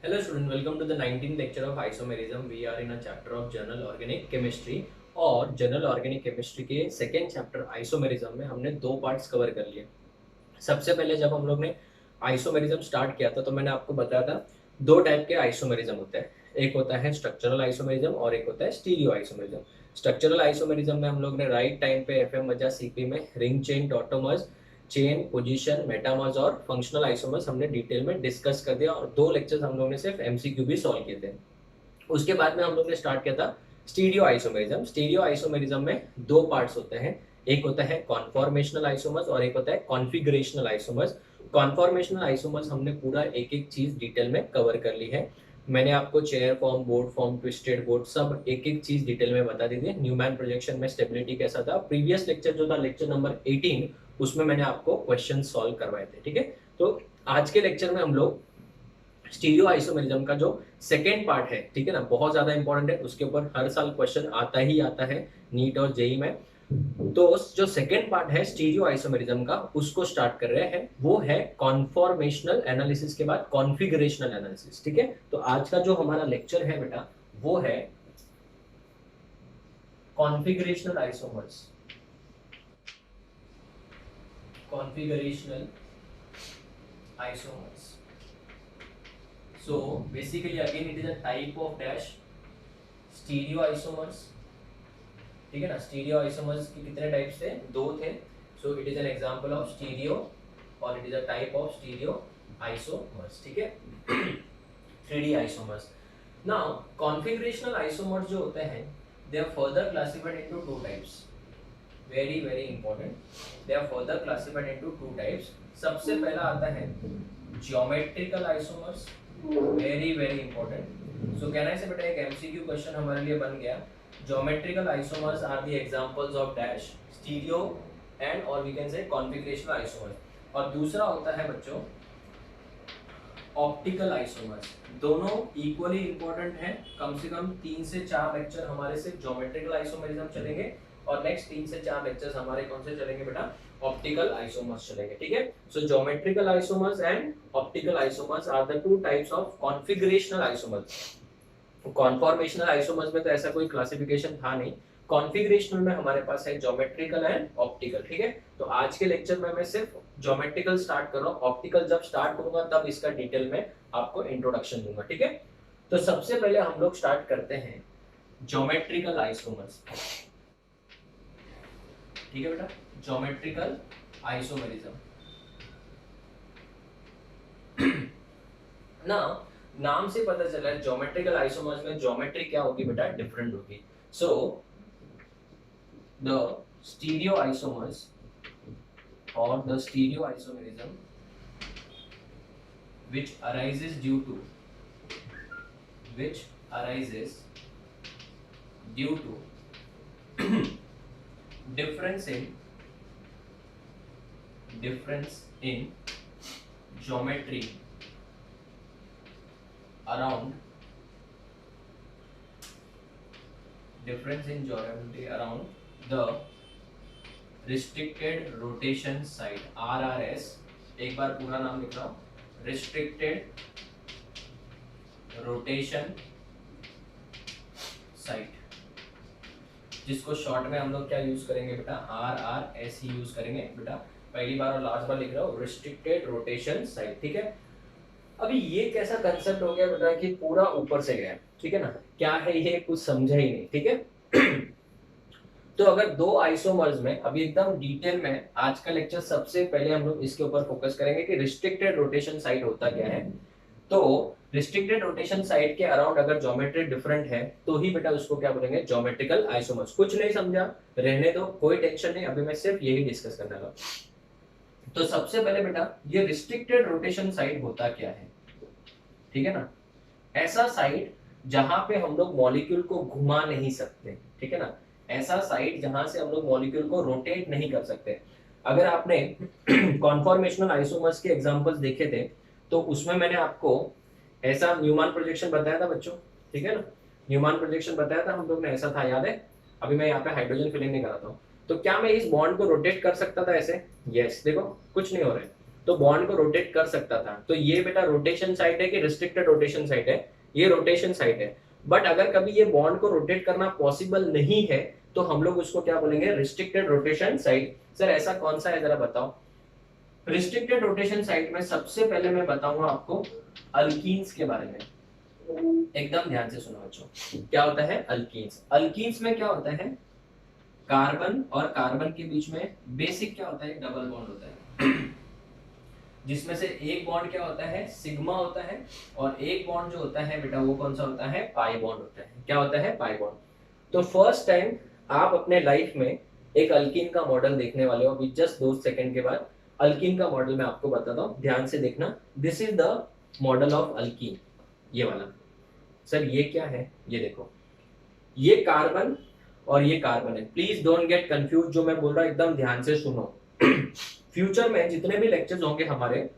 Hello student, welcome to the 19th lecture of isomerism. We are in a chapter of general organic chemistry और general organic chemistry के second chapter isomerism में हमने दो parts cover कर लिए। सबसे पहले जब हम लोग ने आइसोमेरिज्म स्टार्ट किया था तो मैंने आपको बताया था दो टाइप के आइसोमेरिज्म होते हैं। एक होता है स्ट्रक्चरल आइसोमेरिज्म और एक होता है स्टीरियो आइसोमेरिज्म। स्ट्रक्चरल आइसोमेरिज्म में हम लोग ने राइट टाइम पे एफएम वजा सीपी में ring chain tautomers chain position metamers और फंक्शनल आइसोमर्स हमने डिटेल में डिस्कस कर दिया और दो लेक्चर्स हम लोग ने सिर्फ एमसीक्यू भी सॉल्व किए थे। उसके बाद में हम लोग ने स्टार्ट किया था स्टीरियो आइसोमेरिज्म। स्टीरियो आइसोमेरिज्म में दो पार्ट्स होते हैं, एक होता है कॉन्फॉर्मेशनल आइसोमर्स और एक होता है कॉन्फिगरेशनल आइसोमर्स। कॉन्फॉर्मेशनल आइसोमर्स हमने पूरा एक एक चीज डिटेल में कवर कर ली है। मैंने आपको chair form, board form, twisted board सब एक एक चीज डिटेल में बता दी थी। न्यूमैन प्रोजेक्शन में स्टेबिलिटी कैसा था, प्रीवियस लेक्चर जो था लेक्चर नंबर 18 उसमें मैंने आपको क्वेश्चन सॉल्व करवाए थे। ठीक है, तो आज के लेक्चर में हम लोग स्टीरियो आइसोमेरिज्म का जो सेकेंड पार्ट है, ठीक है ना, बहुत ज्यादा इंपॉर्टेंट है, उसके ऊपर हर साल क्वेश्चन आता ही आता है नीट और जेई में। तो जो सेकेंड पार्ट है स्टीरियो आइसोमेरिज्म का उसको स्टार्ट कर रहे हैं, वो है कॉन्फॉर्मेशनल एनालिसिस के बाद कॉन्फिगरेशनल एनालिसिस। ठीक है, तो आज का जो हमारा लेक्चर है बेटा वो है configurational isomers. Configurational isomers, so basically again it is a type of dash stereoisomers। ठीक है ना, स्टीरियो आइसोमर्स के कितने टाइप्स थे, दो थे। So it is an example of stereo और it is a type of stereo isomers. ठीक है, 3D isomers. Now configurational isomers जो होते हैं they are further classified into two types. Very very important, they are further classified into two types. सबसे पहला आता है geometrical isomers, very very important. So कहना से बेटा एक एमसीक्यू क्वेश्चन हमारे लिए बन गया, geometrical isomers are the examples of dash stereo and or we can say configurational isomers। और दूसरा होता है बच्चों ऑप्टिकल आइसोमर्स। दोनों इक्वली इंपॉर्टेंट हैं, कम से कम 3 से 4 लेक्चर हमारे सिर्फ ज्योमेट्रिकल आइसोमरिज्म चलेंगे और नेक्स्ट 3 से 4 लेक्चर्स हमारे कौन से चलेंगे बेटा, ऑप्टिकल आइसोमर्स चलेंगे। ठीक है, so geometrical isomers and optical isomers are the two types of configurational isomers. Conformational isomers में तो ऐसा कोई क्लासिफिकेशन था नहीं, कॉन्फिगरेशनल में हमारे पास है ज्योमेट्रिकल एंड ऑप्टिकल। ठीक है, तो आज के लेक्चर में मैं सिर्फ ज्योमेट्रिकल स्टार्ट कर रहा हूँ, ऑप्टिकल जब स्टार्ट करूंगा तब इसका डिटेल में आपको इंट्रोडक्शन दूंगा। ठीक है, तो सबसे पहले हम लोग स्टार्ट करते हैं ज्योमेट्रिकल आइसोमर्स। ठीक है बेटा, ज्योमेट्रिकल आइसोमेरिज्म ना, नाम से पता चला है ज्योमेट्रिकल आइसोमर्स में ज्योमेट्री क्या होगी बेटा, डिफरेंट होगी। सो द स्टीरियो आइसोमर्स और the stereo isomerism which arises due to difference in geometry around the restricted rotation site, RRS। एक बार पूरा नाम लिख रहा हूं, restricted rotation site, जिसको शॉर्ट में हम लोग क्या यूज करेंगे बेटा, RRS ही यूज करेंगे बेटा। पहली बार और लास्ट बार लिख रहा हूं, restricted rotation site। ठीक है, अभी ये कैसा कंसेप्ट हो गया बेटा कि पूरा ऊपर से गया, ठीक है ना, क्या है ये कुछ समझा ही नहीं। ठीक है तो अगर दो आइसोमर्स में अभी एकदम डिटेल में आज का लेक्चर सबसे पहले हम लोग इसके ऊपर फोकस करेंगे कि रिस्ट्रिक्टेड रोटेशन साइट होता क्या है। तो रिस्ट्रिक्टेड रोटेशन साइट के अराउंड अगर ज्योमेट्री डिफरेंट है तो ही बेटा उसको क्या बोलेंगे, ज्योमेट्रिकल आइसोमर्स। कुछ नहीं समझा रहने दो, कोई टेंशन नहीं, अभी मैं सिर्फ यही डिस्कस करने वाला। तो सबसे पहले बेटा ये रिस्ट्रिक्टेड रोटेशन साइट होता क्या है, ठीक है ना, ऐसा साइट जहां पे हम लोग मॉलिक्यूल को घुमा नहीं सकते। ठीक है ना, ऐसा साइट जहां से हम लोग मॉलिक्यूल को रोटेट नहीं कर सकते। अगर आपने कॉन्फॉर्मेशनल आइसोमर्स के एग्जांपल्स देखे थे तो उसमें मैंने आपको ऐसा न्यूमैन प्रोजेक्शन बताया था बच्चों। ठीक है ना, न्यूमैन प्रोजेक्शन बताया था हम लोग ने, ऐसा था, याद है। अभी मैं यहाँ पे हाइड्रोजन फिलिंग नहीं कराता हूँ, तो क्या मैं इस बॉन्ड को रोटेट कर सकता था ऐसे, यस, देखो कुछ नहीं हो रहा है। तो बॉन्ड को रोटेट कर सकता था। तो ये बेटा रोटेशन साइट है कि रिस्ट्रिक्टेड रोटेशन साइट है? ये रोटेशन साइट है। बट अगर कभी ये बॉन्ड को रोटेट करना पॉसिबल नहीं है तो हम लोग उसको क्या बोलेंगे? Restricted rotation site. सर ऐसा कौन सा है जरा बताओ। रिस्ट्रिक्टेड रोटेशन साइट में सबसे पहले मैं बताऊंगा आपको अल्कीन्स के बारे में। एकदम ध्यान से सुनो बच्चों, क्या होता है अल्कीन्स? अल्कीन्स में क्या होता है? कार्बन और कार्बन के बीच में बेसिक क्या होता है? डबल बॉन्ड होता है जिसमें से एक बॉन्ड क्या होता है? सिग्मा होता है, और एक बॉन्ड जो होता है बेटा वो कौन सा होता है? पाई बॉन्ड होता है। क्या होता है? Pi bond. तो फर्स्ट टाइम आप अपने लाइफ में एक अल्कीन का मॉडल देखने वाले हो। अभी जस्ट 2 सेकंड के बाद अल्कीन का मॉडल मैं आपको बताता हूँ, ध्यान से देखना। This is the model of alkyne, ये वाला। सर ये क्या है? ये देखो, ये कार्बन और ये कार्बन है। प्लीज डोंट गेट कंफ्यूज, जो मैं बोल रहा हूँ एकदम ध्यान से सुनो। फ्यूचर में जितने भी लेक्चर्स होंगे हमारे,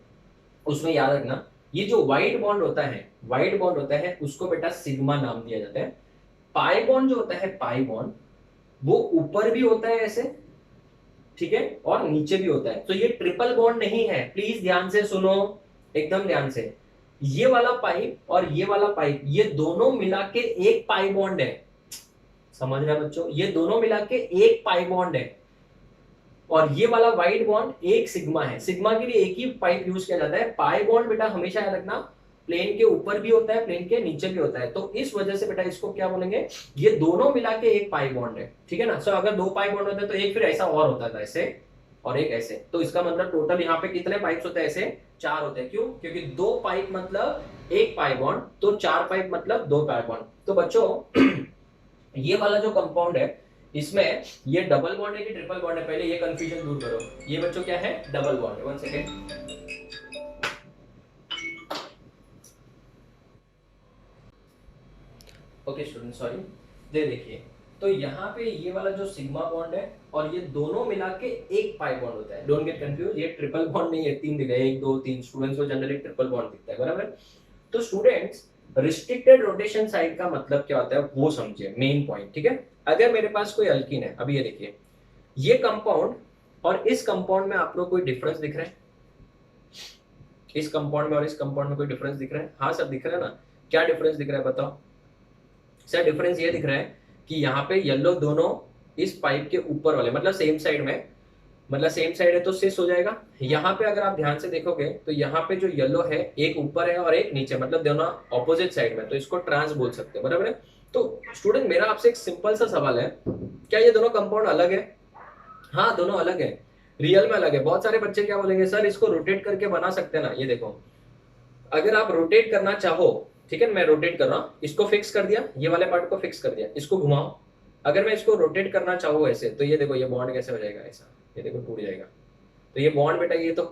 उसमें याद रखना ये जो व्हाइट बॉन्ड होता है, व्हाइट बॉन्ड होता है उसको बेटा सिग्मा नाम दिया जाता है। पाई बॉन्ड जो होता है, पाई बॉन्ड वो ऊपर भी होता है ऐसे, ठीक है, और नीचे भी होता है। तो ये ट्रिपल बॉन्ड नहीं है, प्लीज ध्यान से सुनो, एकदम ध्यान से। ये वाला पाइप और ये वाला पाइप, ये दोनों मिला के एक पाई बॉन्ड है। समझ रहे बच्चों? ये दोनों मिला के एक पाई बॉन्ड है। और ये वाला व्हाइट बॉन्ड एक सिग्मा है। सिग्मा के लिए एक ही पाइप यूज किया जाता है। पाई बॉन्ड बेटा हमेशा याद रखना प्लेन के ऊपर भी होता है, प्लेन के नीचे भी होता है। तो इस वजह से बेटा इसको क्या बोलेंगे? ये दोनों मिला के एक पाई बॉन्ड है, ठीक है ना। सो अगर 2 पाई बॉन्ड होते हैं तो एक फिर ऐसा और होता था, ऐसे और एक ऐसे। तो इसका मतलब टोटल यहाँ पे कितने पाइप्स होते हैं? ऐसे 4 होते हैं। क्यों? क्योंकि 2 पाइप मतलब एक पाई बॉन्ड, तो 4 पाइप मतलब 2 पाई बॉन्ड। तो बच्चों ये वाला जो कंपाउंड है इसमें ये डबल बॉन्ड है कि ट्रिपल बॉन्ड है? पहले ये कंफ्यूजन दूर करो। ये बच्चों क्या है? डबल बॉन्ड है। 1 सेकेंड। Okay student, sorry. दे देखिए, तो यहाँ पे ये वाला जो सिग्मा बॉन्ड है और ये दोनों मिला के एक पाई बॉन्ड होता है। डोंट गेट कंफ्यूज, ये ट्रिपल बॉन्ड नहीं है। 3 दिख रहा है, 1 2 3। स्टूडेंट्स को जनरली ट्रिपल बॉन्ड दिखता है, बराबर। तो स्टूडेंट्स रिस्ट्रिक्टेड रोटेशन साइड का मतलब क्या होता है वो समझिए, मेन पॉइंट, ठीक है। अगर मेरे पास कोई अल्कीन है, अभी ये देखिए, ये कंपाउंड और इस कंपाउंड में आप लोग कोई डिफरेंस दिख रहा है? इस कंपाउंड में और इस कंपाउंड में कोई डिफरेंस दिख रहा है? हाँ सब दिख रहा है ना। क्या डिफरेंस दिख रहा है बताओ सर? डिफरेंस ये दिख रहा है कि यहाँ पे येलो दोनों इस पाइप के ऊपर वाले, मतलब सेम साइड में, मतलब सेम साइड है तो सिस हो जाएगा। यहाँ पे अगर आप ध्यान से देखोगे तो यहाँ पे जो येलो है एक ऊपर है और एक नीचे, मतलब दोनों ऑपोजिट साइड में, तो इसको ट्रांस बोल सकते हैं, बराबर है। तो स्टूडेंट मेरा आपसे एक सिंपल सा सवाल है, क्या ये दोनों कंपाउंड अलग है? हाँ दोनों अलग है, रियल में अलग है। बहुत सारे बच्चे क्या बोलेंगे, सर इसको रोटेट करके बना सकते हैं ना। ये देखो, अगर आप रोटेट करना चाहो, ठीक है, मैं रोटेट कर रहा हूँ, इसको फिक्स कर दिया, ये वाले पार्ट को फिक्स कर दिया, इसको घुमाओ। अगर मैं इसको रोटेट करना चाहूँ ऐसे, तो ये देखो ये बॉन्ड कैसे हो जाएगा ऐसा, ये देखो टूट जाएगा। तो ये बॉन्ड बेटा ये तो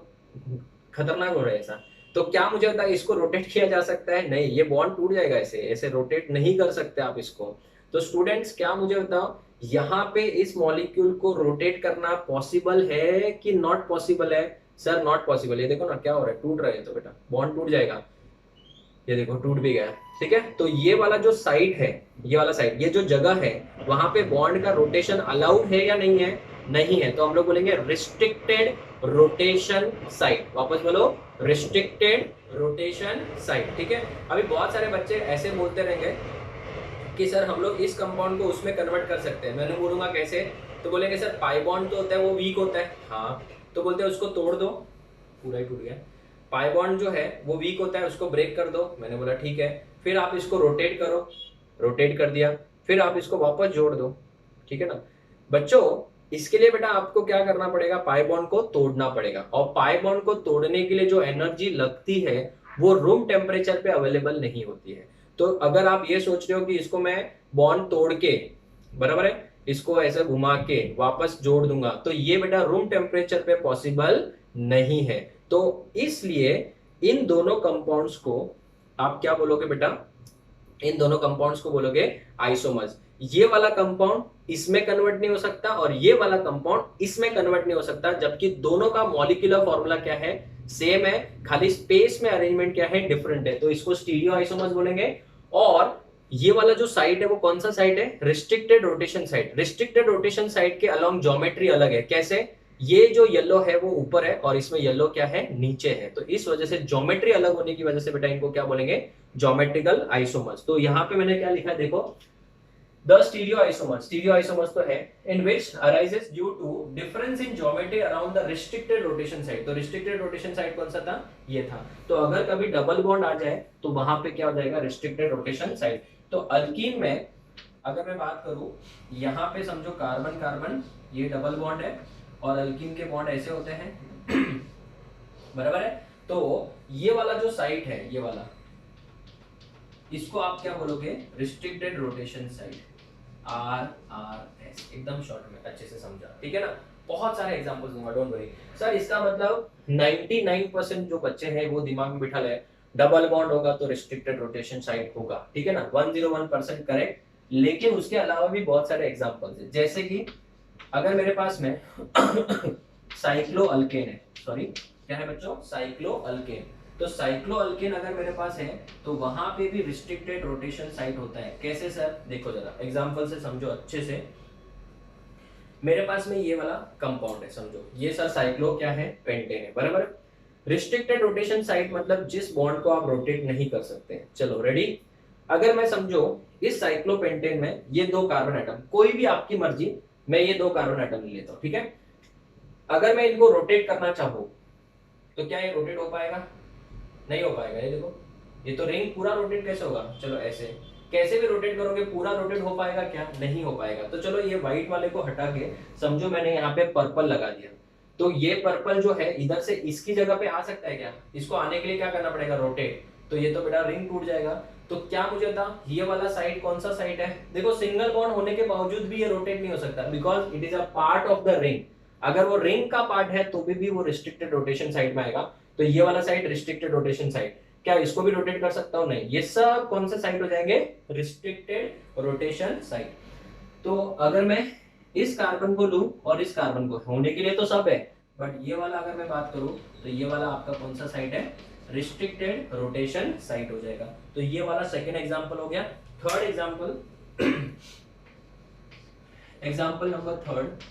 खतरनाक हो रहा है ऐसा। तो क्या मुझे बताया इसको रोटेट किया जा सकता है? नहीं, ये बॉन्ड टूट जाएगा ऐसे, ऐसे रोटेट नहीं कर सकते आप इसको। तो स्टूडेंट्स क्या मुझे बताओ, यहाँ पे इस मॉलिक्यूल को रोटेट करना पॉसिबल है कि नॉट पॉसिबल है? Sir not possible. ये देखो ना क्या हो रहा है, टूट रहा है, तो बेटा बॉन्ड टूट जाएगा। ये देखो टूट भी गया, ठीक है। तो ये वाला जो साइट है, ये वाला साइट, ये जो जगह है, वहां पे बॉन्ड का रोटेशन अलाउड है या नहीं है? नहीं है। तो हम लोग बोलेंगे रिस्ट्रिक्टेड रोटेशन साइट। वापस बोलो, रिस्ट्रिक्टेड रोटेशन साइट, ठीक है। अभी बहुत सारे बच्चे ऐसे बोलते रहेंगे कि सर हम लोग इस कंपाउंड को उसमें कन्वर्ट कर सकते हैं। मैंने बोलूंगा कैसे? तो बोलेंगे सर पाई बॉन्ड तो होता है वो वीक होता है। हाँ, तो बोलते हैं उसको तोड़ दो, पूरा ही टूट गया। पाई बॉन्ड जो है वो वीक होता है, उसको ब्रेक कर दो। मैंने बोला ठीक है। फिर आप इसको रोटेट करो, रोटेट कर दिया, फिर आप इसको वापस जोड़ दो, ठीक है ना। बच्चों इसके लिए बेटा आपको क्या करना पड़ेगा? पाई बॉन्ड को तोड़ना पड़ेगा। और पाई बॉन्ड को तोड़ने के लिए जो एनर्जी लगती है वो रूम टेम्परेचर पे अवेलेबल नहीं होती है। तो अगर आप ये सोच रहे हो कि इसको मैं बॉन्ड तोड़ के, बराबर है, इसको ऐसे घुमा के वापस जोड़ दूंगा, तो ये बेटा रूम टेम्परेचर पे पॉसिबल नहीं है। तो इसलिए इन दोनों कंपाउंड्स को आप क्या बोलोगे बेटा? इन दोनों कंपाउंड्स को बोलोगे आइसोमर्स। ये वाला कंपाउंड इसमें कन्वर्ट नहीं हो सकता और ये वाला कंपाउंड इसमें कन्वर्ट नहीं हो सकता, जबकि दोनों का मॉलिक्यूलर फॉर्मूला क्या है? सेम है, खाली स्पेस में अरेंजमेंट क्या है? डिफरेंट है। तो इसको स्टीरियो आइसोमर्स बोलेंगे। और ये वाला जो साइट है वो कौन सा साइट है? Restricted rotation site. Restricted rotation site के अलोंग ज्योमेट्री अलग है। कैसे? ये जो येलो है वो ऊपर है और इसमें येलो क्या है, नीचे है। तो इस वजह से ज्योमेट्री अलग होने की वजह से बेटा इनको क्या बोलेंगे, ज्योमेट्रिकल आइसोमर्स। तो यहाँ पे मैंने क्या लिखा है देखो, द स्टीरियोआइसोमर्स तो है in which arises due to difference in geometry around the restricted rotation side. तो रिस्ट्रिक्टेड रोटेशन साइड कौन सा था, ये था। तो अगर कभी डबल बॉन्ड आ जाए तो वहां पे क्या हो जाएगा, रिस्ट्रिक्टेड रोटेशन साइड। तो अल्कीन में अगर मैं बात करूं, यहाँ पे समझो कार्बन कार्बन ये डबल बॉन्ड है और अल्कीन के बॉन्ड ऐसे होते हैं बराबर है। तो ये वाला जो साइड है, ये वाला, इसको आप क्या बोलोगे, रिस्ट्रिक्टेड रोटेशन साइड, RRS। एकदम शॉर्ट में अच्छे से समझा, ठीक है ना। बहुत सारे एग्जांपल्स दूंगा, डोंट वरी सर। इसका मतलब 99% जो बच्चे हैं वो दिमाग में बिठा ले, डबल बॉन्ड होगा तो रिस्ट्रिक्टेड रोटेशन साइड होगा, ठीक है ना, 101% करेक्ट। लेकिन उसके अलावा भी बहुत सारे एग्जांपल्स हैं, जैसे कि अगर मेरे पास में साइक्लोअल्केन है, सॉरी क्या है बच्चों, साइक्लोअल्केन। तो साइक्लोअल्केन अगर मेरे पास है तो वहां पे भी रिस्ट्रिक्टेड रोटेशन साइट होता है। कैसे सर, देखो जरा एग्जांपल से समझो अच्छे से। मेरे पास में ये वाला कंपाउंड है, समझो ये सर साइक्लो क्या है, पेंटेन है, बराबर। रिस्ट्रिक्टेड रोटेशन साइट मतलब जिस बॉन्ड को आप रोटेट नहीं कर सकते। चलो रेडी। अगर मैं समझो इस साइक्लोपेंटेन में ये दो कार्बन एटम, कोई भी आपकी मर्जी, मैं ये दो कार्बन एटम ले लेता हूं, ठीक है। अगर मैं इनको रोटेट करना चाहूं तो क्या ये रोटेट हो पाएगा, नहीं हो पाएगा। ये देखो, ये तो रिंग पूरा रोटेट कैसे होगा, चलो ऐसे कैसे भी रोटेट करोगे पूरा रोटेट हो पाएगा क्या, नहीं हो पाएगा। तो चलो ये व्हाइट वाले को हटा के समझो मैंने यहाँ पे पर्पल लगा दिया। तो ये पर्पल जो है इधर से इसकी जगह पे आ सकता है क्या, इसको आने के लिए क्या करना पड़ेगा, रोटेट। तो ये तो बेटा रिंग टूट जाएगा। तो क्या मुझे था, ये वाला साइड कौन सा साइड है, देखो सिंगल बॉन्ड होने के बावजूद भी ये रोटेट नहीं हो सकता, because it is a part of the ring. अगर वो रिंग का पार्ट है तो भी वो रिस्ट्रिक्टेड रोटेशन साइड में आएगा। तो ये वाला साइड रिस्ट्रिक्टेड रोटेशन साइड, क्या इसको भी रोटेट कर सकता हूं, नहीं। ये सब कौन से साइड हो जाएंगे, रिस्ट्रिक्टेड रोटेशन साइड। तो अगर मैं इस कार्बन को लूं और इस कार्बन को, होने के लिए तो सब है, बट ये वाला अगर मैं बात करूं तो ये वाला आपका कौन सा साइड है, रिस्ट्रिक्टेड रोटेशन साइड हो जाएगा। तो ये वाला सेकेंड एग्जांपल हो गया। Third example, example number third,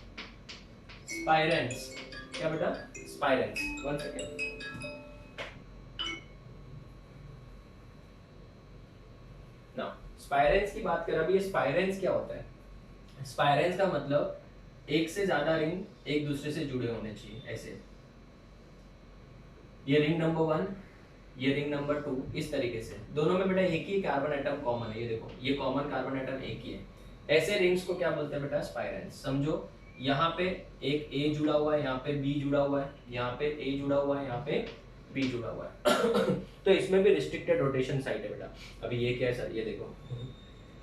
spiranes. क्या बेटा, स्पाइरेंस, वन सेकेंड। स्पाइरेंस की बात करें, अभी ये स्पाइरेंस क्या होता है, स्पाइरेंस का मतलब एक से ज्यादा रिंग एक दूसरे से जुड़े होने चाहिए, ऐसे। ये रिंग नंबर 1, ये रिंग नंबर 2, इस तरीके से दोनों में बेटा एक ही कार्बन एटम कॉमन है। ये देखो ये कॉमन कार्बन एटम एक ही है। ऐसे रिंग्स को क्या बोलते हैं बेटा, स्पाइरेंस। समझो यहाँ पे एक A जुड़ा हुआ है, यहाँ पे B जुड़ा हुआ है, यहाँ पे A जुड़ा हुआ है, यहाँ पे B जुड़ा हुआ है तो इसमें भी रिस्ट्रिक्टेड रोटेशन साइड है बेटा। अभी ये क्या है सर, ये देखो,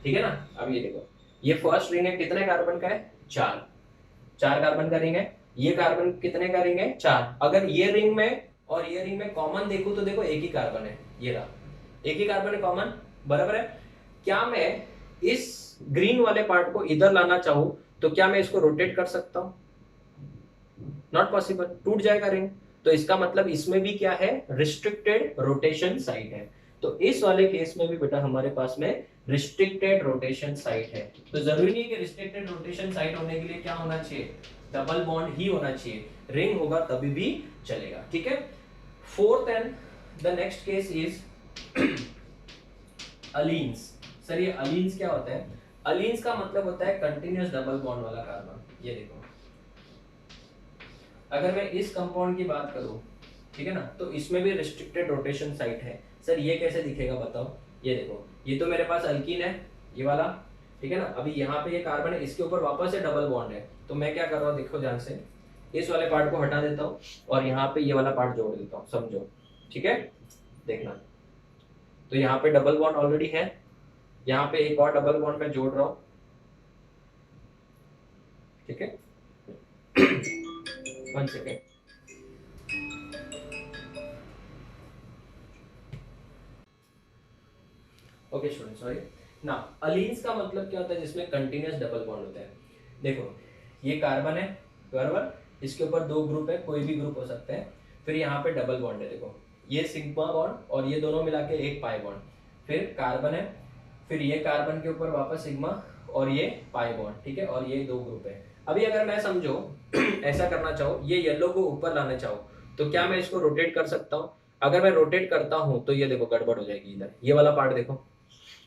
ठीक है ना। अब ये देखो, ये फर्स्ट रिंग है, कितने कार्बन का है, 4 कार्बन का रिंग है। ये कार्बन कितने का रिंग है, 4। अगर ये रिंग में और ये रिंग में कॉमन देखूं तो देखो एक ही कार्बन है, ये रहा, एक ही कार्बन है कॉमन, बराबर है। क्या मैं इस ग्रीन वाले पार्ट को इधर लाना चाहूं तो क्या मैं इसको रोटेट कर सकता हूं, नॉट पॉसिबल, टूट जाएगा रिंग। तो इसका मतलब इसमें भी क्या है, रिस्ट्रिक्टेड रोटेशन साइड है। तो इस वाले केस में भी बेटा हमारे पास में रिस्ट्रिक्टेड रोटेशन साइड है। तो जरूरी नहीं कि रिस्ट्रिक्टेड रोटेशन साइड होने के लिए क्या होना चाहिए, डबल बॉन्ड ही होना चाहिए, रिंग होगा तभी भी चलेगा, ठीक है। Fourth and the next case is allenes. Sir ये अलीन्स क्या होता है, अलीन्स का मतलब होता है कंटिन्यूअस डबल बॉन्ड वाला कार्बन। ये देखो, अगर मैं इस कंपाउंड की बात करूं, ठीक है ना, तो इसमें भी रिस्ट्रिक्टेड रोटेशन साइट है। सर ये कैसे दिखेगा बताओ, ये देखो, ये तो मेरे पास अल्कीन है, ये वाला, ठीक है ना। अभी यहाँ पे ये कार्बन है, इसके ऊपर वापस से डबल बॉन्ड है। तो मैं क्या कर रहा हूँ, देखो ध्यान से, इस वाले पार्ट को हटा देता हूँ और यहाँ पे ये वाला पार्ट जोड़ देता हूँ, समझो, ठीक है, देखना। तो यहाँ पे डबल बॉन्ड ऑलरेडी है, यहाँ पे एक और डबल बॉन्ड मैं जोड़ रहा हूँ, ठीक है 1 सेकेंड। ओके स्टूडेंट, सॉरी ना। अलीन्स का मतलब क्या होता है, जिसमें कंटिन्यूअस डबल बॉन्ड होता है। देखो ये कार्बन है, बराबर, इसके ऊपर 2 ग्रुप है, कोई भी ग्रुप हो सकता है। फिर यहाँ पे डबल बॉन्ड है, देखो ये सिग्मा बॉन्ड और ये दोनों मिला के एक पाई बॉन्ड। फिर कार्बन है, फिर ये कार्बन के ऊपर वापस सिग्मा और ये पाई बॉन्ड, ठीक है, और ये 2 ग्रुप है। अभी अगर मैं समझो ऐसा करना चाहूँ, ये येलो को ऊपर लाना चाहूँ, तो क्या मैं इसको रोटेट कर सकता हूँ? अगर मैं रोटेट करता हूँ तो ये देखो गड़बड़ हो जाएगी, इधर ये वाला पार्ट देखो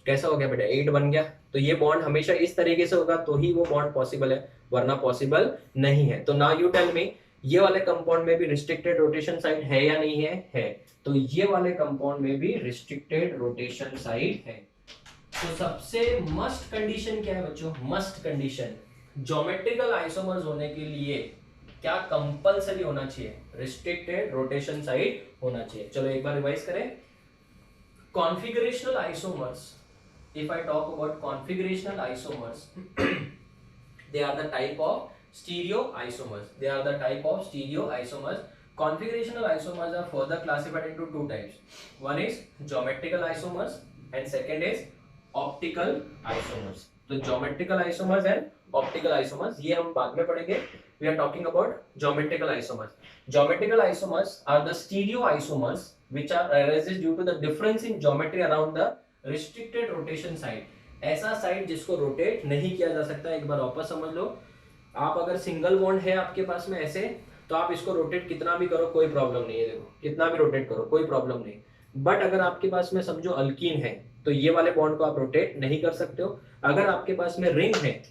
कैसा हो गया बेटा, 8 बन गया। तो ये बॉन्ड हमेशा इस तरीके से होगा तो ही वो बॉन्ड पॉसिबल है, वरना पॉसिबल नहीं है। तो नाउ यू टेल मी, ये वाले कंपाउंड में भी रिस्ट्रिक्टेड रोटेशन साइड है या नहीं है? है। तो ये वाले कंपाउंड में भी रिस्ट्रिक्टेड रोटेशन साइड है। तो सबसे मस्ट कंडीशन क्या है बच्चों? मस्ट कंडीशन, ज्योमेट्रिकल आइसोमर्स होने के लिए क्या कंपलसरी होना चाहिए? रिस्ट्रिक्टेड रोटेशन साइड होना चाहिए। चलो एक बार रिवाइज करें। Configurational isomers, if I talk about configurational isomers, they are the type of stereoisomers. They are the type of stereoisomers. Configurational isomers are further classified into two types. One is geometrical isomers and second is optical isomers. तो geometrical isomers and optical isomers ये हम बाद में पढ़ेंगे. We are talking about geometrical isomers. Geometrical isomers are the stereoisomers which are arises due to the difference in geometry around the restricted rotation side. ऐसा side जिसको rotate नहीं किया जा सकता। एक बार वापस समझ लो, आप अगर सिंगल बॉन्ड है आपके पास में ऐसे, तो आप इसको रोटेट कितना भी करो कोई प्रॉब्लम नहीं है, देखो कितना भी रोटेट करो कोई प्रॉब्लम नहीं। बट अगर आपके पास में समझो अल्कीन है तो ये वाले बॉन्ड को आप रोटेट नहीं कर सकते हो। अगर आपके पास में रिंग है,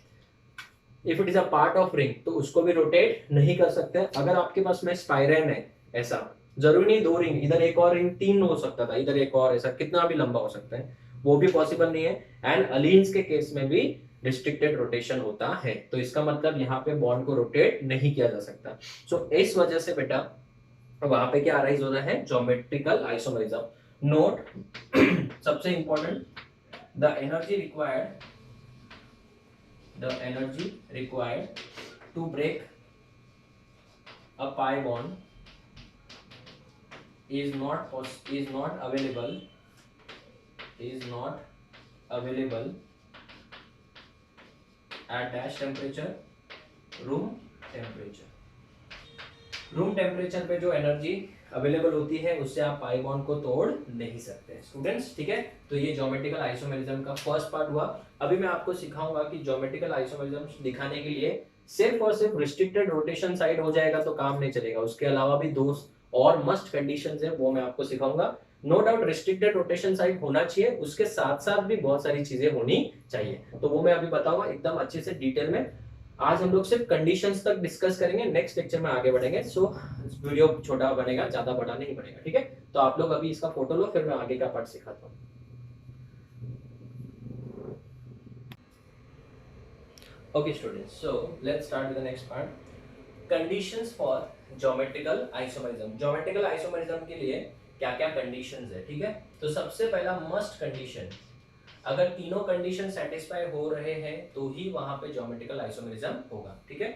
if it is a part of ring, तो उसको भी रोटेट नहीं कर सकते। अगर आपके पास में स्पाइरन है, ऐसा जरूरी नहीं दो रिंग, इधर एक और रिंग, तीन हो सकता था, इधर एक और, ऐसा कितना भी लंबा हो सकता है, वो भी पॉसिबल नहीं है। एंड अलीन्स के केस में भी रिस्ट्रिक्टेड रोटेशन होता है। तो इसका मतलब यहाँ पे बॉन्ड को रोटेट नहीं किया जा सकता। सो इस वजह से बेटा वहां पे क्या अराइज हो रहा है? Geometrical isomerism. नोट सबसे important, the energy required to break a pi bond is not available at dash temperature, room temperature पे जो एनर्जी अवेलेबल होती है उससे आप पाई बॉन्ड को तोड़ नहीं सकते स्टूडेंट्स, ठीक है। तो ये ज्योमेट्रिकल आइसोमेरिज्म का फर्स्ट पार्ट हुआ। अभी मैं आपको सिखाऊंगा कि ज्योमेट्रिकल आइसोमेरिज्म दिखाने के लिए सिर्फ और सिर्फ रिस्ट्रिक्टेड रोटेशन साइड हो जाएगा तो काम नहीं चलेगा, उसके अलावा भी दो और मस्ट कंडीशंस है, वो मैं आपको सिखाऊंगा। No doubt restricted rotation side होना चाहिए, उसके साथ साथ भी बहुत सारी चीजें होनी चाहिए, तो वो मैं अभी बताऊंगा एकदम अच्छे से डिटेल में। आज हम लोग सिर्फ कंडीशंस तक डिस्कस करेंगे, नेक्स्ट लेक्चर में आगे बढ़ेंगे। सो वीडियो छोटा बनेगा, ज्यादा बड़ा नहीं बनेगा, ठीक है। तो आप लोग अभी इसका फोटो लो, फिर मैं आगे का पार्ट सिखाता हूँ। Okay students, so let's start with the next part, conditions for geometrical isomerism. Geometrical isomerism के लिए क्या क्या कंडीशंस है, ठीक है। तो सबसे पहला मस्ट कंडीशन, अगर तीनों कंडीशन सेटिस्फाई हो रहे हैं तो ही वहां पे ज्योमेट्रिकल आइसोमेरिज्म होगा, ठीक है।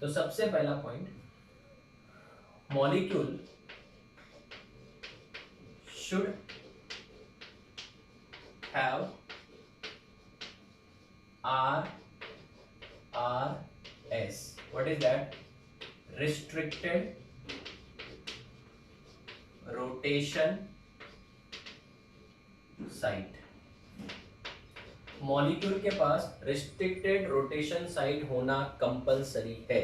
तो सबसे पहला point, molecule should have RRS. What is that? Restricted rotation site. Molecule के पास रिस्ट्रिक्टेड रोटेशन साइड होना कंपलसरी है,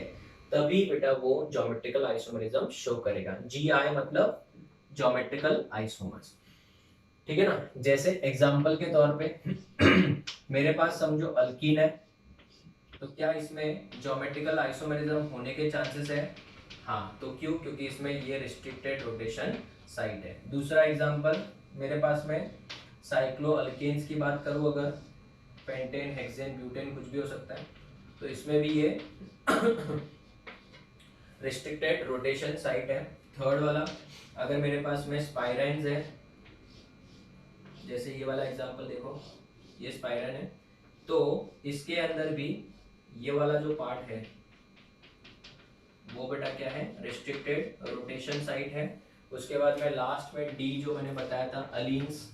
तभी बेटा वो ज्योमेट्रिकल आइसोमेरिज्म शो करेगा। GI मतलब ज्योमेट्रिकल आइसोमर्स, ठीक है ना। जैसे एग्जांपल के तौर पे मेरे पास समझो अल्कीन है, तो क्या इसमें ज्योमेट्रिकल आइसोमेरिज्म होने के चांसेस है? हाँ, तो क्यों? क्योंकि इसमें ये रिस्ट्रिक्टेड रोटेशन साइड है। दूसरा एग्जांपल मेरे पास में साइक्लो अल्केन्स की बात करूं, अगर पेंटेन, हेक्सेन, ब्यूटेन कुछ भी हो सकता है, तो इसमें भी ये रिस्ट्रिक्टेड रोटेशन साइट है। थर्ड वाला, अगर मेरे पास में स्पाइराइन्स है, जैसे ये वाला एग्जांपल देखो, ये स्पाइरन है, तो इसके अंदर भी ये वाला जो पार्ट है वो बेटा क्या है? रिस्ट्रिक्टेड रोटेशन साइट है। उसके बाद में लास्ट में डी जो मैंने बताया था, अलीन्स,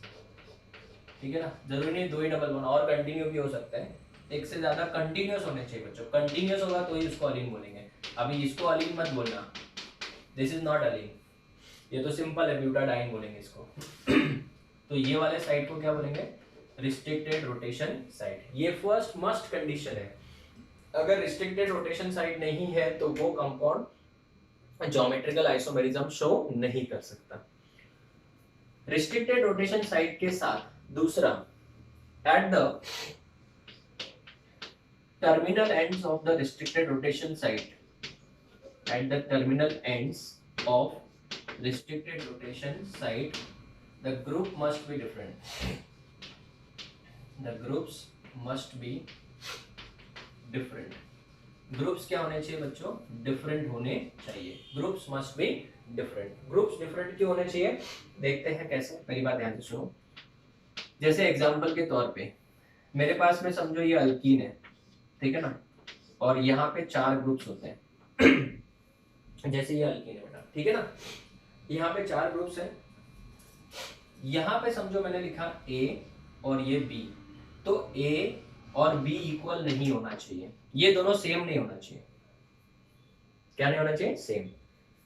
ठीक है ना। जरूरी नहीं दो ही डबल बॉन्ड, और कंटिन्यू भी हो सकता है, एक से ज्यादा कंटिन्यूअस होने चाहिए बच्चों। कंटिन्यूअस होगा तो ही उसको अलीन बोलेंगे। अभी इसको अलीन मत बोलना, दिस इज नॉट अलीन, ये तो सिंपल है, ब्यूटाडाइन बोलेंगे इसको। तो ये वाले साइड को क्या बोलेंगे? Restricted rotation side. ये फर्स्ट मस्ट कंडीशन है। अगर रिस्ट्रिक्टेड रोटेशन साइड नहीं है तो वो कंपाउंड ज्योमेट्रिकल आइसोमेरिज्म शो नहीं कर सकता। रिस्ट्रिक्टेड रोटेशन साइड के साथ दूसरा, at the terminal ends of the restricted rotation site, at the terminal ends of restricted rotation site, the group must be different. The groups must be different. Groups क्या होने चाहिए बच्चों? Different होने चाहिए। Groups must be different. Groups different क्यों होने चाहिए? देखते हैं कैसे। मेरी बात ध्यान से सुनो। जैसे एग्जांपल के तौर पे मेरे पास में समझो ये अल्कीन है, ठीक है ना, और यहाँ पे 4 ग्रुप्स होते हैं। जैसे ये अल्कीन है बेटा, ठीक है ना, यहाँ पे 4 ग्रुप्स हैं। यहाँ पे समझो मैंने लिखा A और ये B, तो A और B इक्वल नहीं होना चाहिए, ये दोनों सेम नहीं होना चाहिए। क्या नहीं होना चाहिए? सेम।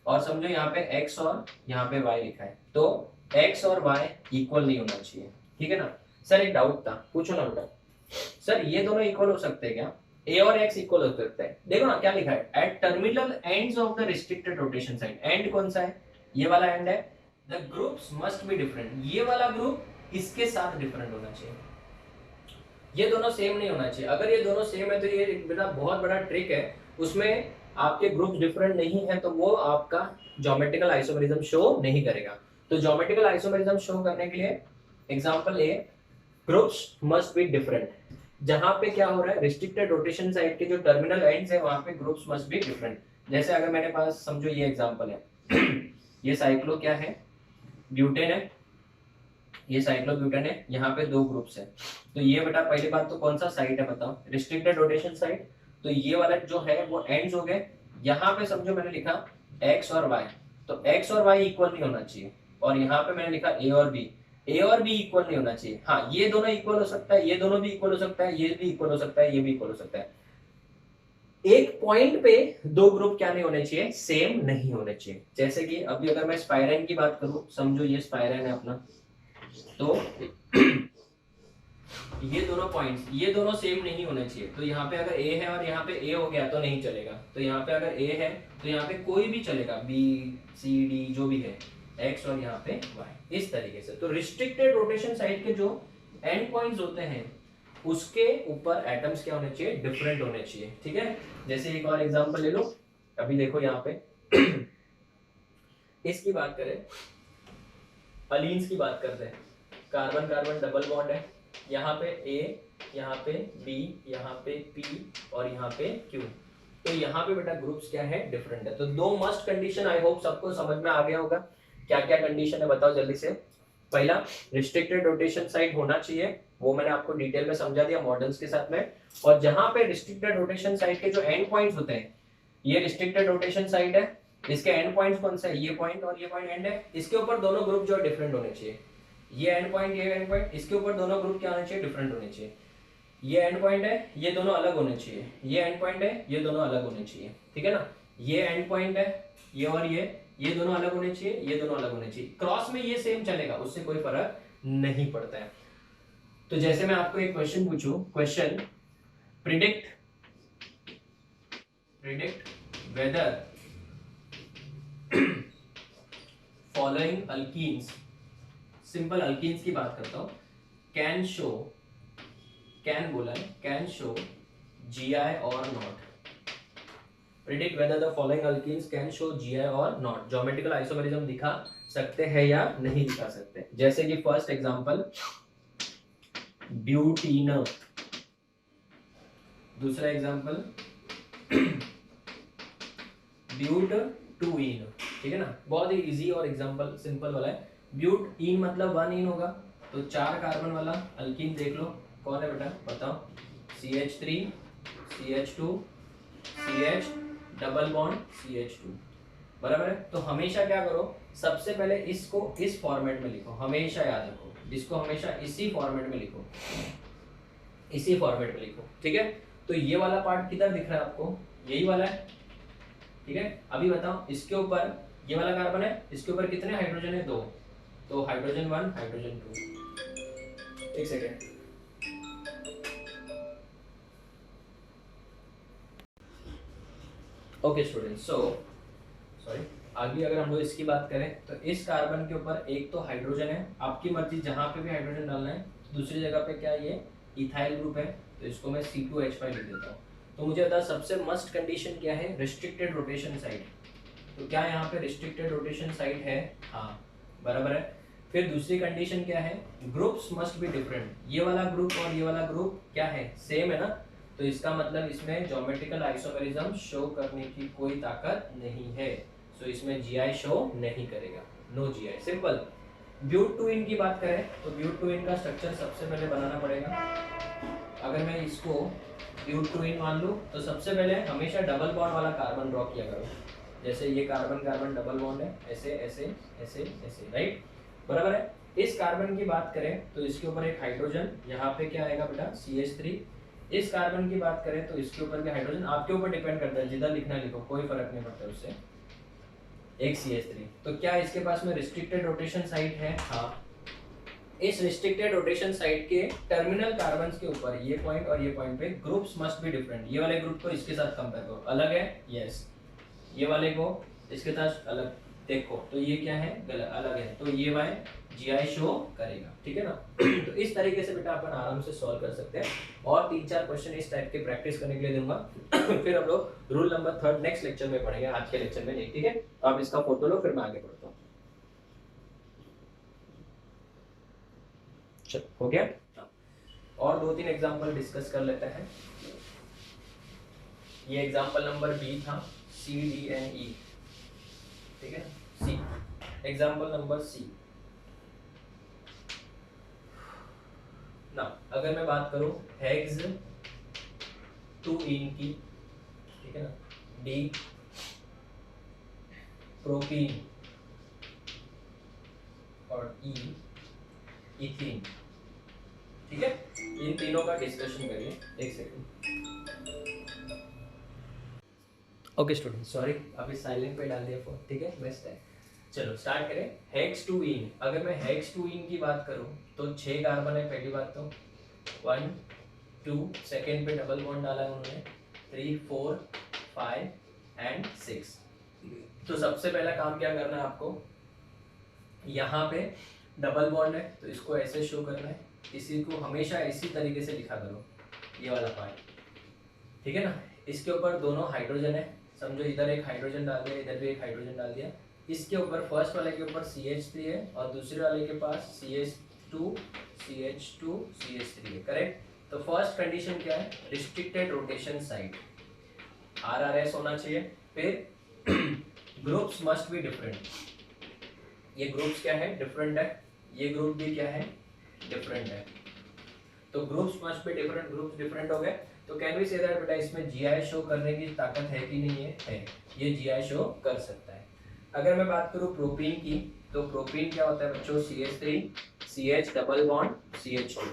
और समझो यहाँ पे X और यहाँ पे Y लिखा है, तो X और Y इक्वल नहीं होना चाहिए, ठीक है ना। सर एक डाउट था, पूछो ना बेटा। सर ये दोनों इक्वल हो सकते हैं क्या? A और X इक्वल हो सकते हैं। देखो ना क्या लिखा है, at terminal ends of the restricted rotation side. End कौन सा है? ये वाला एंड है। The groups must be different, ये वाला ग्रुप इसके साथ डिफरेंट होना चाहिए, ये दोनों सेम नहीं होना चाहिए। अगर ये दोनों सेम है तो ये बेटा बहुत बड़ा ट्रिक है, उसमें आपके ग्रुप्स डिफरेंट नहीं है तो वो आपका ज्योमेट्रिकल आइसोमेरिज्म शो नहीं करेगा। तो ज्योमेट्रिकल आइसोमेरिज्म शो करने के लिए example A, groups must be different. जहां पे क्या हो रहा है, रिस्ट्रिक्टेड रोटेशन साइड के जो टर्मिनल एंड्स है वहां पे ग्रुप्स मस्ट बी डिफरेंट। जैसे अगर मेरे पास समझो ये एग्जांपल है, ये साइक्लो क्या है, ब्यूटेन है, ये साइक्लोब्यूटेन है, यहाँ पे 2 ग्रुप्स है। तो ये बेटा पहली बात तो कौन सा साइड है बताओ? Restricted rotation side. तो ये वाला जो है वो एंड्स हो गए। यहाँ पे समझो मैंने लिखा x और y, तो x और y इक्वल नहीं होना चाहिए। और यहाँ पे मैंने लिखा a और b, a और b इक्वल नहीं होना चाहिए। हाँ ये दोनों इक्वल हो सकता है, ये दोनों भी इक्वल हो सकता है, ये भी इक्वल हो सकता है, ये भी इक्वल हो सकता है। एक पॉइंट पे 2 ग्रुप क्या नहीं होने चाहिए? सेम नहीं होने चाहिए। जैसे कि अभी अगर मैं स्पाइरेन की बात करूं, समझो ये स्पाइरेन है अपना, तो ये दोनों पॉइंट्स, ये दोनों सेम नहीं होने चाहिए। तो यहाँ पे अगर A है और यहाँ पे A हो गया तो नहीं चलेगा। तो यहाँ पे अगर A है तो यहाँ पे कोई भी चलेगा, B C D जो भी है, X और यहाँ पे Y, इस तरीके से। तो रिस्ट्रिक्टेड रोटेशन साइड के जो एंड पॉइंट्स होते हैं उसके ऊपर एटम्स क्या होने चाहिए? डिफरेंट होने चाहिए, ठीक है। जैसे एक और एग्जांपल ले लो, अभी देखो यहाँ पे इसकी बात करें, अलीन्स की बात करते हैं। कार्बन कार्बन डबल बॉन्ड है, यहाँ पे A, यहाँ पे B, यहाँ पे P और यहाँ पे Q। तो यहाँ पे बेटा ग्रुप्स क्या है? डिफरेंट है। तो 2 मस्ट कंडीशन आई होप सबको समझ में आ गया होगा। क्या क्या कंडीशन है बताओ जल्दी से। पहला, रिस्ट्रिक्टेड रोटेशन साइड होना चाहिए, वो मैंने आपको डिटेल में समझा दिया मॉडल्स के साथ में। और जहां पे रिस्ट्रिक्टेड रोटेशन साइड के जो एंड पॉइंट्स होते हैं, ये रिस्ट्रिक्टेड रोटेशन साइड है, इसके एंड पॉइंट्स कौन सा है? ये पॉइंट और ये पॉइंट एंड है। इसके ऊपर दोनों ग्रुप जो डिफरेंट होने चाहिए। ये एंड पॉइंट, ये एंड पॉइंट, इसके ऊपर दोनों ग्रुप क्या होने चाहिए? डिफरेंट होने चाहिए। ये एंड पॉइंट है, ये दोनों अलग होने चाहिए। ये एंड पॉइंट है, ये दोनों अलग होने चाहिए, ठीक है ना। ये एंड पॉइंट है, ये और ये दोनों अलग होने चाहिए, ये दोनों अलग होने चाहिए। क्रॉस में ये सेम चलेगा, उससे कोई फर्क नहीं पड़ता है। तो जैसे मैं आपको एक क्वेश्चन पूछूं, question predict weather following alkenes, simple alkenes की बात करता हूं, कैन शो, कैन बोला है, कैन शो GI और not. Predict whether the following alkenes can show GI और नॉट। ज्योमेट्रिकल आइसोमेरिज्म दिखा सकते हैं या नहीं दिखा सकते। जैसे कि फर्स्ट एग्जांपल ब्यूटीन, दूसरा एग्जांपल ब्यूटटूइन, ठीक है ना। बहुत ही इजी और एग्जांपल सिंपल वाला है। ब्यूटीन मतलब 1 इन होगा, तो 4 कार्बन वाला अल्कीन देख लो कौन है बेटा, बताओ। CH3 CH2 CH double bond CH2, बराबर है। तो हमेशा क्या करो, सबसे पहले इसको इस फॉर्मेट में लिखो, हमेशा याद रखो, इसको हमेशा इसी फॉर्मेट में लिखो, इसी फॉर्मेट में लिखो, ठीक है। तो ये वाला पार्ट किधर दिख रहा है आपको? यही वाला है, ठीक है। अभी बताओ, इसके ऊपर ये वाला कार्बन है, इसके ऊपर कितने हाइड्रोजन है? 2, तो हाइड्रोजन 1 हाइड्रोजन 2। एक second, okay students, so sorry, आगे अगर हम लोग इसकी बात करें तो इस कार्बन के ऊपर एक तो हाइड्रोजन है, आपकी मर्जी जहाँ पे भी हाइड्रोजन डालना है। दूसरी जगह पे क्या ये इथाइल ग्रुप है, तो इसको मैं C2H5 लिख देता हूँ। तो मुझे बता सबसे मस्ट कंडीशन क्या है, रिस्ट्रिक्टेड रोटेशन साइड। तो क्या यहाँ पे रिस्ट्रिक्टेड रोटेशन साइड है? हाँ, बराबर है। फिर दूसरी कंडीशन क्या है, ग्रुप्स मस्ट बी डिफरेंट। ये वाला ग्रुप और ये वाला ग्रुप क्या है, सेम है ना, तो इसका मतलब इसमें ज्योमेट्रिकल आइसोमेरिज्म शो करने की कोई ताकत नहीं है, सो इसमें जीआई शो नहीं करेगा, no GI, simple. But two ene की बात करें तो ब्यूट टू इन का स्ट्रक्चर सबसे पहले बनाना पड़ेगा। अगर मैं इसको ब्यूट टू इन मान लूँ तो सबसे पहले हमेशा डबल बॉन्ड वाला कार्बन ड्रॉ किया करो। जैसे ये कार्बन कार्बन डबल बॉन्ड है, ऐसे ऐसे ऐसे ऐसे, राइट, बराबर है। इस कार्बन की बात करें तो इसके ऊपर एक हाइड्रोजन, यहाँ पे क्या आएगा बेटा, CH3। इस कार्बन की बात करें तो इसके ऊपर भी हाइड्रोजन, आपके ऊपर डिपेंड करता है, जिधर लिखना लिखो, कोई फर्क नहीं पड़ता उससे, एक CH3। तो क्या इसके पास में रिस्ट्रिक्टेड रोटेशन साइट है? हाँ। इस रिस्ट्रिक्टेड रोटेशन साइट के टर्मिनल कार्बन्स के ऊपर ये पॉइंट और ये पॉइंट पे ग्रुप्स मस्ट बी डिफरेंट। ये वाले ग्रुप को इसके साथ कंपेयर करो, अलग है, यस। ये वाले को इसके साथ अलग देखो, तो ये क्या है, गलत, अलग है, तो ये वाई जीआई शो करेगा, ठीक है ना। तो इस तरीके से बेटा अपन आराम से सॉल्व कर सकते हैं, और 3-4 क्वेश्चन इस टाइप के प्रैक्टिस करने के लिए दूंगा। फिर हम लोग रूल नंबर 3 नेक्स्ट लेक्चर में पढ़ेंगे, आज के लेक्चर में नहीं, ठीक है। तो आप इसका फोटो लो, फिर मैं आगे बढ़ता हूँ। चलो, हो गया। और 2-3 एग्जांपल डिस्कस कर लेते हैं। ये एग्जांपल नंबर बी था, CDNE, ठीक है, सी। एग्जांपल नंबर सी ना, अगर मैं बात करूं हेक्स 2इन की, ठीक है ना, डी प्रोपीन और ई इथीन, ठीक है। इन तीनों का डिस्कशन करिए, एक सेकंड। ओके स्टूडेंट, सॉरी अभी साइलेंट पे डाल दिया फोन, ठीक है, बेस्ट है। चलो स्टार्ट करें। हेक्स 2इन, अगर मैं हेक्स 2इन की बात करूं तो 6 कार्बन है, पहली बात तो 1 2, सेकेंड पे डबल बॉन्ड डाला है उन्होंने, 3 4 5 एंड 6। तो सबसे पहला काम क्या करना है आपको, यहाँ पे डबल बॉन्ड है तो इसको ऐसे शो करना है, इसी को हमेशा इसी तरीके से लिखा करो, ये वाला पार्ट, ठीक है ना। इसके ऊपर दोनों हाइड्रोजन है, समझो इधर एक हाइड्रोजन डाल दिया, इधर भी एक हाइड्रोजन डाल दिया। इसके ऊपर फर्स्ट वाले के ऊपर CH3 है और दूसरे वाले के पास CH2 CH2 CH3 है, करेक्ट। तो फर्स्ट कंडीशन क्या है, रिस्ट्रिक्टेड रोटेशन साइड, RRS होना चाहिए। फिर ग्रुप्स मस्ट बी डिफरेंट, ये ग्रुप्स क्या है, डिफरेंट है, ये ग्रुप भी क्या है, डिफरेंट है। तो groups must be different, groups different हो गए, तो कैन वी से दैट बेटा इसमें जीआई शो करने की ताकत है कि नहीं है, ये जीआई शो कर सकता है। अगर मैं बात करूं प्रोपीन की, तो प्रोपीन क्या होता है बच्चों, CH3 CH double bond CH2।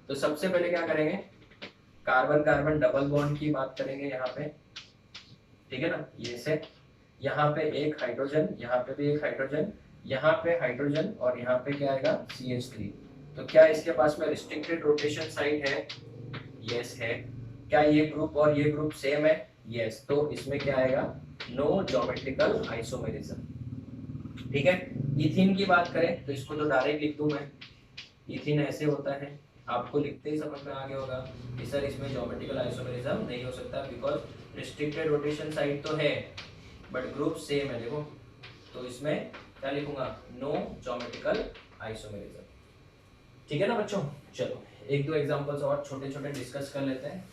तो सबसे पहले क्या करेंगे, कार्बन कार्बन डबल बॉन्ड की बात करेंगे यहाँ पे, ठीक है ना, ये से यहाँ पे एक हाइड्रोजन, यहाँ पे भी एक हाइड्रोजन, यहाँ पे हाइड्रोजन और यहाँ पे क्या आएगा, CH3। तो क्या इसके पास में रिस्ट्रिक्टेड रोटेशन साइड है, यस है। क्या ये ग्रुप और ये ग्रुप सेम है, यस। तो इसमें क्या आएगा, नो ज्योमेट्रिकल आइसोमेरिज्म, ठीक है। इथीन की बात करें तो इसको तो डायरेक्ट लिख दूं मैं, इथीन ऐसे होता है, आपको लिखते ही समझ में आ गया होगा कि सर इसमें ज्योमेट्रिकल आइसोमेरिज्म नहीं हो सकता, बिकॉज रिस्ट्रिक्टेड रोटेशन साइड तो है बट ग्रुप सेम है, देखो। तो इसमें क्या लिखूंगा, नो ज्योमेट्रिकल आइसोमेरिज्म, ठीक है ना बच्चों। चलो 1-2 एग्जांपल्स और छोटे छोटे डिस्कस कर लेते हैं,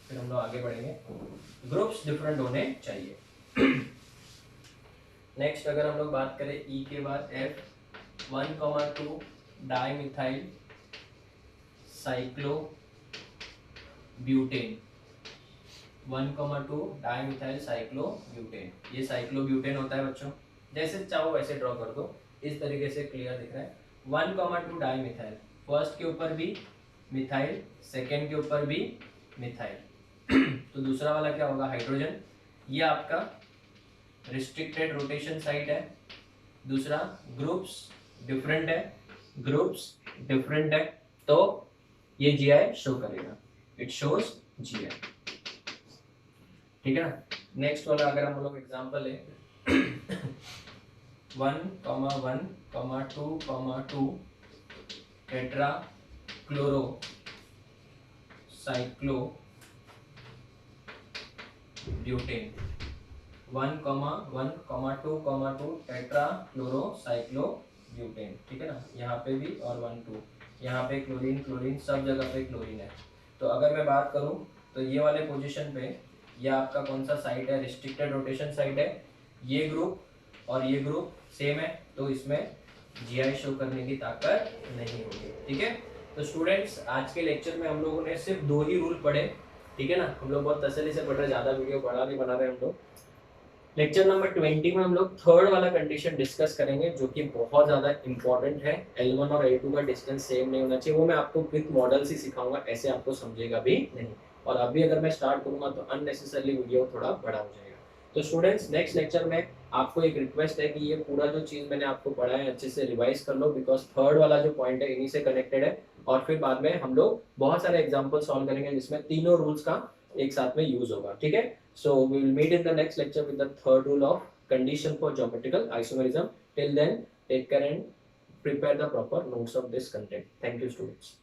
फिर हम लोग आगे बढ़ेंगे। ग्रुप्स डिफरेंट होने चाहिए। नेक्स्ट अगर हम लोग बात करें ई के बाद F 1,2 dimethyl cyclo butane, 1,2 dimethyl cyclo butane, ये साइक्लो ब्यूटेन होता है बच्चों, जैसे चाहो वैसे ड्रॉ कर दो, इस तरीके से क्लियर दिख रहा है। 1,2 डाइमिथाइल, फर्स्ट के ऊपर भी मिथाइल, सेकेंड के ऊपर भी मिथाइल, तो दूसरा वाला क्या होगा, हाइड्रोजन। ये आपका रिस्ट्रिक्टेड रोटेशन साइट है। दूसरा ग्रुप्स डिफरेंट है, ग्रुप्स डिफरेंट है, तो ये जीआई शो करेगा, इट शोज जीआई, ठीक है ना। नेक्स्ट वाला अगर हम लोग एग्जांपल ले 1,1,2,2 tetra chloro cyclo butane 1,1,2,2 tetra chloro cyclo butane, ठीक है ना। यहाँ पे भी और 1,2, यहाँ पे क्लोरीन क्लोरीन सब जगह पे क्लोरीन है। तो अगर मैं बात करूँ तो ये वाले पोजीशन पे ये आपका कौन सा साइड है, रिस्ट्रिक्टेड रोटेशन साइड है। ये ग्रुप और ये ग्रुप सेम है, तो इसमें जीआई शो करने की ताकत नहीं होगी, ठीक है। तो स्टूडेंट्स आज के लेक्चर में हम लोगों ने सिर्फ 2 ही रूल पढ़े, ठीक है ना। हम लोग बहुत तसल्ली से पढ़ रहे, ज्यादा वीडियो बड़ा नहीं बना रहे हम लोग। लेक्चर नंबर 20 में हम लोग थर्ड वाला कंडीशन डिस्कस करेंगे जो कि बहुत ज्यादा इंपॉर्टेंट है। L1 और L2 का डिस्टेंस सेम नहीं होना चाहिए, वो मैं आपको विद मॉडल्स ही सिखाऊंगा, ऐसे आपको समझेगा भी नहीं। और अभी अगर मैं स्टार्ट करूंगा तो अननेसेसरली वीडियो थोड़ा बड़ा हो जाएगा। तो स्टूडेंट्स नेक्स्ट लेक्चर में आपको एक रिक्वेस्ट है कि ये पूरा जो चीज मैंने आपको पढ़ा है अच्छे से रिवाइज कर लो, बिकॉज थर्ड वाला जो पॉइंट है इन्हीं से कनेक्टेड है। और फिर बाद में हम लोग बहुत सारे एग्जाम्पल सॉल्व करेंगे जिसमें तीनों रूल्स का एक साथ में यूज होगा, ठीक है। So we will meet in the next lecture with the third rule of condition for geometrical isomerism. Till then, take care and prepare the proper notes of this content. Thank you, students.